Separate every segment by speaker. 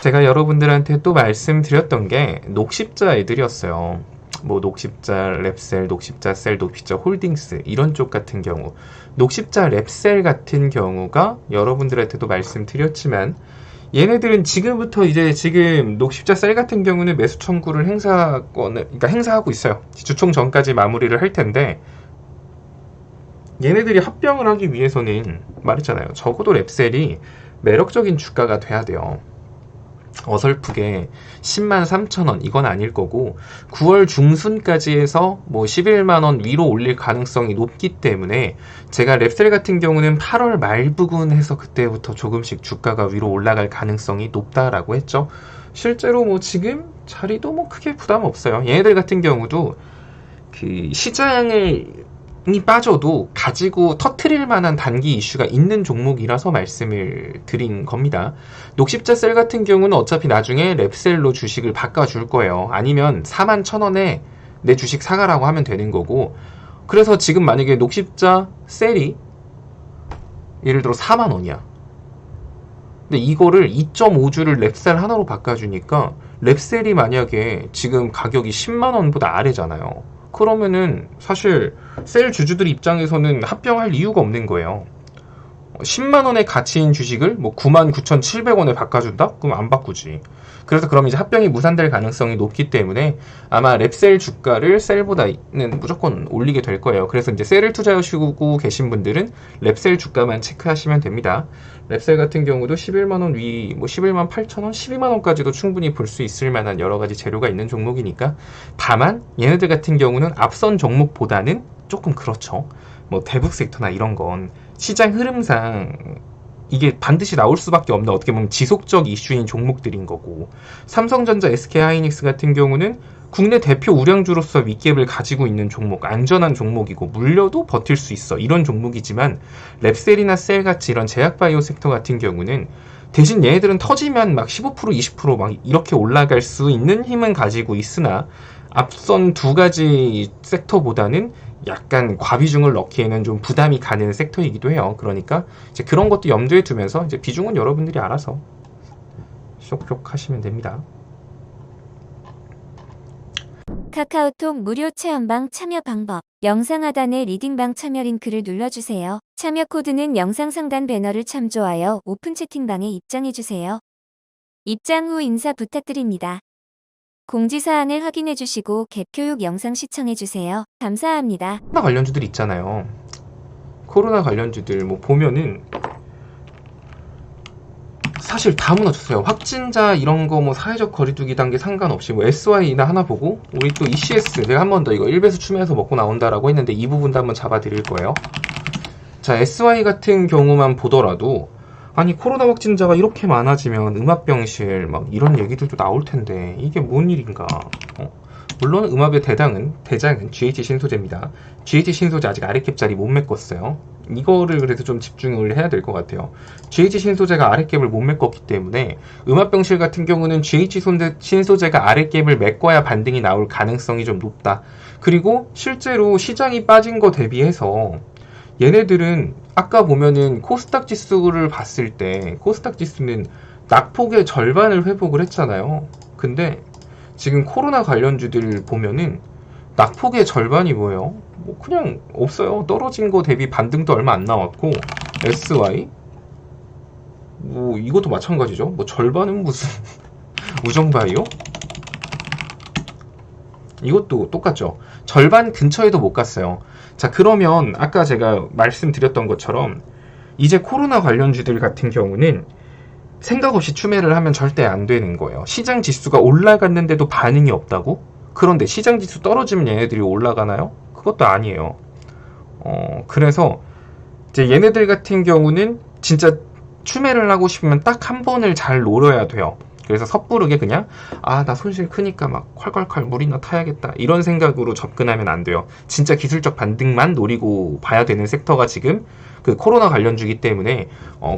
Speaker 1: 제가 여러분들한테 또 말씀드렸던 게 녹십자 애들이었어요. 뭐 녹십자 랩셀, 녹십자 셀, 녹십자 홀딩스 이런 쪽 같은 경우, 녹십자 랩셀 같은 경우가 여러분들한테도 말씀드렸지만 얘네들은 지금부터 이제 지금 녹십자 셀 같은 경우는 매수 청구를 그러니까 행사하고 있어요. 주총 전까지 마무리를 할 텐데, 얘네들이 합병을 하기 위해서는 말했잖아요. 적어도 랩셀이 매력적인 주가가 돼야 돼요. 어설프게 103,000원 이건 아닐 거고, 9월 중순까지 해서 뭐 11만원 위로 올릴 가능성이 높기 때문에 제가 랩셀 같은 경우는 8월 말 부근해서 그때부터 조금씩 주가가 위로 올라갈 가능성이 높다라고 했죠. 실제로 뭐 지금 자리도 뭐 크게 부담 없어요. 얘네들 같은 경우도 그 시장을 이 빠져도 가지고 터트릴 만한 단기 이슈가 있는 종목이라서 말씀을 드린 겁니다. 녹십자 셀 같은 경우는 어차피 나중에 랩셀로 주식을 바꿔줄 거예요. 아니면 41,000원에 내 주식 사가라고 하면 되는 거고, 그래서 지금 만약에 녹십자 셀이 예를 들어 4만원이야. 근데 이거를 2.5주를 랩셀 하나로 바꿔주니까 랩셀이 만약에 지금 가격이 10만원보다 아래잖아요. 그러면은 사실 셀 주주들 입장에서는 합병할 이유가 없는 거예요. 10만원의 가치인 주식을 뭐 99,700원에 바꿔준다? 그럼 안 바꾸지. 그래서 그럼 이제 합병이 무산될 가능성이 높기 때문에 아마 랩셀 주가를 셀보다는 무조건 올리게 될 거예요. 그래서 이제 셀을 투자하시고 계신 분들은 랩셀 주가만 체크하시면 됩니다. 랩셀 같은 경우도 11만원 위, 뭐 11만 8천원, 12만원까지도 충분히 볼 수 있을 만한 여러 가지 재료가 있는 종목이니까. 다만 얘네들 같은 경우는 앞선 종목보다는 조금 그렇죠. 뭐 대북 섹터나 이런 건 시장 흐름상 이게 반드시 나올 수밖에 없는, 어떻게 보면 지속적 이슈인 종목들인 거고, 삼성전자, SK하이닉스 같은 경우는 국내 대표 우량주로서 윗갭을 가지고 있는 종목, 안전한 종목이고 물려도 버틸 수 있어, 이런 종목이지만 랩셀이나 셀같이 이런 제약바이오 섹터 같은 경우는 대신 얘네들은 터지면 막 15%, 20%막 이렇게 올라갈 수 있는 힘은 가지고 있으나 앞선 두 가지 섹터보다는 약간 과비중을 넣기에는 좀 부담이 가는 섹터이기도 해요. 그러니까 이제 그런 것도 염두에 두면서 이제 비중은 여러분들이 알아서 쇽쇽 하시면 됩니다.
Speaker 2: 카카오톡 무료 체험방 참여 방법. 영상 하단에 리딩방 참여 링크를 눌러주세요. 참여 코드는 영상 상단 배너를 참조하여 오픈 채팅방에 입장해주세요. 입장 후 인사 부탁드립니다. 공지사항을 확인해주시고 갭 교육 영상 시청해주세요. 감사합니다.
Speaker 1: 코로나 관련주들 있잖아요. 코로나 관련주들 뭐 보면은 사실 다 무너졌어요. 확진자 이런 거 뭐 사회적 거리두기 단계 상관없이 뭐 SY나 하나 보고, 우리 또 ECS 내가 한 번 더 이거 1배수 추매해서 먹고 나온다라고 했는데 이 부분도 한번 잡아 드릴 거예요. 자, SY 같은 경우만 보더라도 아니 코로나 확진자가 이렇게 많아지면 음압병실 막 이런 얘기들도 나올 텐데 이게 뭔 일인가. 물론 음압의 대장은 GH 신소재입니다. GH 신소재 아직 아래캡 자리 못 메꿨어요. 이거를 그래서 좀 집중을 해야 될 것 같아요. GH 신소재가 아래캡을 못 메꿨기 때문에 음압병실 같은 경우는 GH 신소재가 아래캡을 메꿔야 반등이 나올 가능성이 좀 높다. 그리고 실제로 시장이 빠진 거 대비해서 얘네들은 아까 보면은 코스닥 지수를 봤을 때 코스닥 지수는 낙폭의 절반을 회복을 했잖아요. 근데 지금 코로나 관련주들 보면은 낙폭의 절반이 뭐예요? 뭐 그냥 없어요. 떨어진 거 대비 반등도 얼마 안 나왔고, SY 뭐 이것도 마찬가지죠. 뭐 절반은 무슨 우정바이오? 이것도 똑같죠. 절반 근처에도 못 갔어요. 자, 그러면 아까 제가 말씀드렸던 것처럼 이제 코로나 관련주들 같은 경우는 생각 없이 추매를 하면 절대 안 되는 거예요. 시장 지수가 올라갔는데도 반응이 없다고? 그런데 시장 지수 떨어지면 얘네들이 올라가나요? 그것도 아니에요. 그래서 이제 얘네들 같은 경우는 진짜 추매를 하고 싶으면 딱 한 번을 잘 노려야 돼요. 그래서 섣부르게 그냥 나 손실 크니까 막 콸콸콸 물이나 타야겠다 이런 생각으로 접근하면 안 돼요. 진짜 기술적 반등만 노리고 봐야 되는 섹터가 지금 그 코로나 관련주기 때문에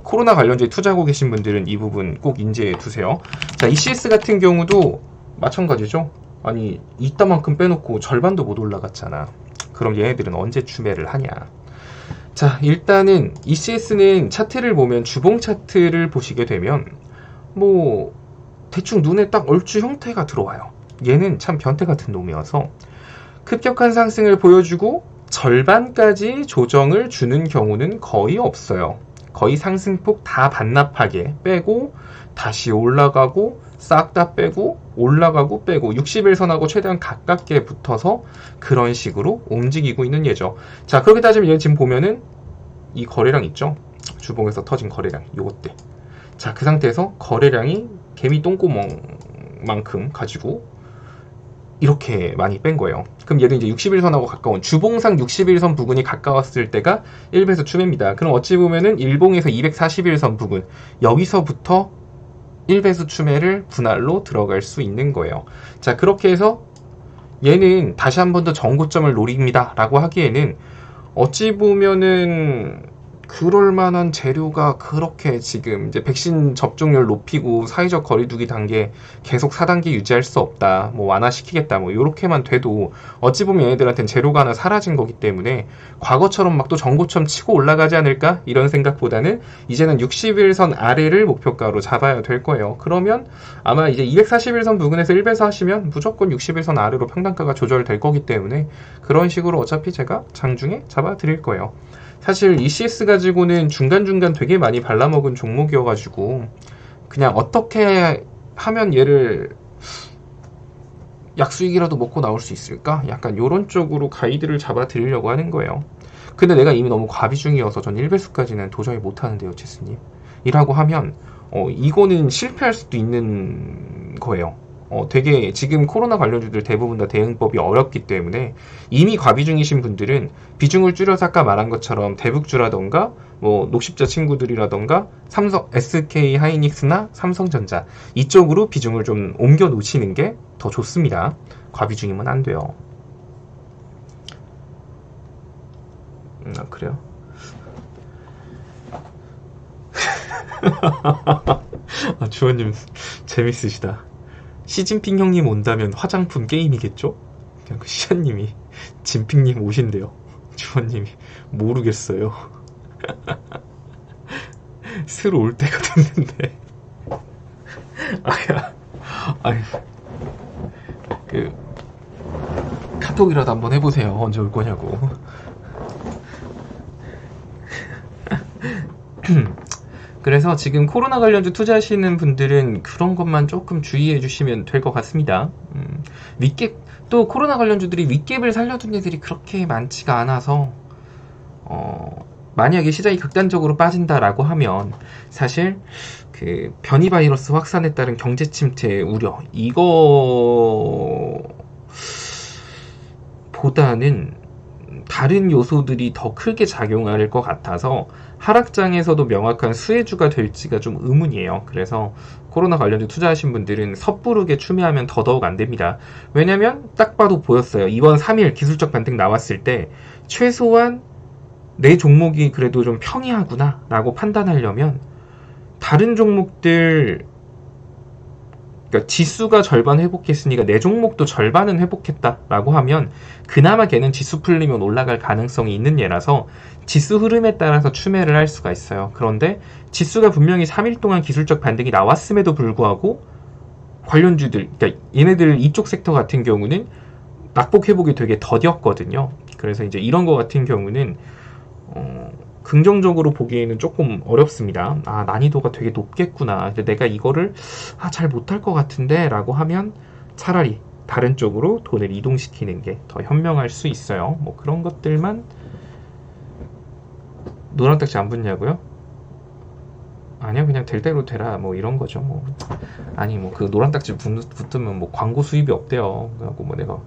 Speaker 1: 코로나 관련주에 투자하고 계신 분들은 이 부분 꼭 인지해 두세요. 자, ECS 같은 경우도 마찬가지죠. 아니 이따만큼 빼놓고 절반도 못 올라갔잖아. 그럼 얘네들은 언제 추매를 하냐. 자, 일단은 ECS는 차트를 보면 주봉 차트를 보시게 되면 뭐 대충 눈에 딱 얼추 형태가 들어와요. 얘는 참 변태 같은 놈이어서 급격한 상승을 보여주고 절반까지 조정을 주는 경우는 거의 없어요. 거의 상승폭 다 반납하게 빼고 다시 올라가고 싹 다 빼고 올라가고 빼고 60일선하고 최대한 가깝게 붙어서 그런 식으로 움직이고 있는 예죠. 자, 그렇게 따지면 얘 지금 보면은 이 거래량 있죠? 주봉에서 터진 거래량 요것들. 자, 그 상태에서 거래량이 개미 똥구멍만큼 가지고 이렇게 많이 뺀 거예요. 그럼 얘도 이제 60일선하고 가까운 주봉상 60일선 부근이 가까웠을 때가 1배수 추매입니다. 그럼 어찌 보면은 일봉에서 240일선 부근 여기서부터 1배수 추매를 분할로 들어갈 수 있는 거예요. 자, 그렇게 해서 얘는 다시 한 번 더 전고점을 노립니다 라고 하기에는 어찌 보면은 그럴 만한 재료가 그렇게 지금 이제 백신 접종률 높이고 사회적 거리두기 단계 계속 4단계 유지할 수 없다. 뭐 완화시키겠다. 뭐 요렇게만 돼도 어찌 보면 얘네들한테는 재료가 하나 사라진 거기 때문에 과거처럼 막 또 전고점 치고 올라가지 않을까? 이런 생각보다는 이제는 60일선 아래를 목표가로 잡아야 될 거예요. 그러면 아마 이제 241선 부근에서 1배수 하시면 무조건 60일선 아래로 평단가가 조절될 거기 때문에 그런 식으로 어차피 제가 장중에 잡아 드릴 거예요. 사실 ECS 가지고는 중간중간 되게 많이 발라먹은 종목이어가지고 그냥 어떻게 하면 얘를 약수익이라도 먹고 나올 수 있을까? 약간 요런 쪽으로 가이드를 잡아 드리려고 하는 거예요. 근데 내가 이미 너무 과비중이어서 전 1배수까지는 도저히 못하는데요, 제스님. 이라고 하면 이거는 실패할 수도 있는 거예요. 되게 지금 코로나 관련주들 대부분 다 대응법이 어렵기 때문에 이미 과비중이신 분들은 비중을 줄여서 아까 말한 것처럼 대북주라던가 뭐 녹십자 친구들이라던가 삼성, SK 하이닉스나 삼성전자 이쪽으로 비중을 좀 옮겨 놓으시는 게 더 좋습니다. 과비중이면 안 돼요. 그래요? 주원님 재밌으시다. 시진핑 형님 온다면 화장품 게임이겠죠? 그냥 그 시아님이 진핑님 오신대요. 주원님이 모르겠어요. 새로 올 때가 됐는데. 그 카톡이라도 한번 해보세요. 언제 올 거냐고. 그래서 지금 코로나 관련주 투자하시는 분들은 그런 것만 조금 주의해 주시면 될 것 같습니다. 윗갭, 또 코로나 관련주들이 윗갭을 살려둔 애들이 그렇게 많지가 않아서 만약에 시장이 극단적으로 빠진다라고 하면 사실 그 변이 바이러스 확산에 따른 경제 침체 우려 이거보다는 다른 요소들이 더 크게 작용할 것 같아서 하락장에서도 명확한 수혜주가 될지가 좀 의문이에요. 그래서 코로나 관련주 투자하신 분들은 섣부르게 추매하면 더더욱 안 됩니다. 왜냐면 딱 봐도 보였어요. 이번 3일 기술적 반등 나왔을 때 최소한 내 종목이 그래도 좀 평이하구나 라고 판단하려면 다른 종목들, 그러니까 지수가 절반 회복했으니까 내 종목도 절반은 회복했다라고 하면 그나마 걔는 지수 풀리면 올라갈 가능성이 있는 예라서 지수 흐름에 따라서 추매를 할 수가 있어요. 그런데 지수가 분명히 3일 동안 기술적 반등이 나왔음에도 불구하고 관련주들, 그러니까 얘네들 이쪽 섹터 같은 경우는 낙폭 회복이 되게 더뎠거든요. 그래서 이제 이런 거 같은 경우는 긍정적으로 보기에는 조금 어렵습니다. 난이도가 되게 높겠구나. 근데 내가 이거를 잘 못할 것 같은데 라고 하면 차라리 다른 쪽으로 돈을 이동시키는 게 더 현명할 수 있어요. 뭐 그런 것들만. 노란 딱지 안 붙냐고요? 아니요, 그냥 될 대로 되라 뭐 이런 거죠. 뭐 아니 뭐 그 노란 딱지 붙으면 뭐 광고 수입이 없대요. 그래갖고 뭐 내가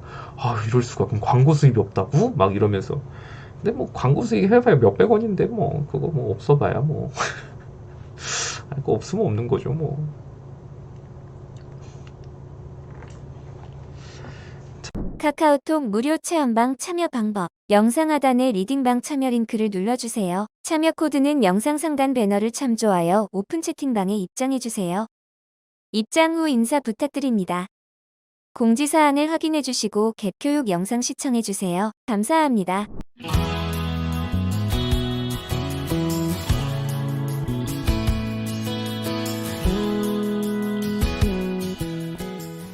Speaker 1: 이럴 수가, 그럼 광고 수입이 없다고? 막 이러면서. 근데 뭐 광고 수익 해봐야 몇백 원인데 뭐 그거 뭐 없어봐야 뭐 그거 없으면 없는 거죠 뭐.
Speaker 2: 카카오톡 무료 체험방 참여 방법. 영상 하단에 리딩방 참여 링크를 눌러주세요. 참여 코드는 영상 상단 배너를 참조하여 오픈 채팅방에 입장해주세요. 입장 후 인사 부탁드립니다. 공지사항을 확인해주시고 갭 교육 영상 시청해주세요. 감사합니다.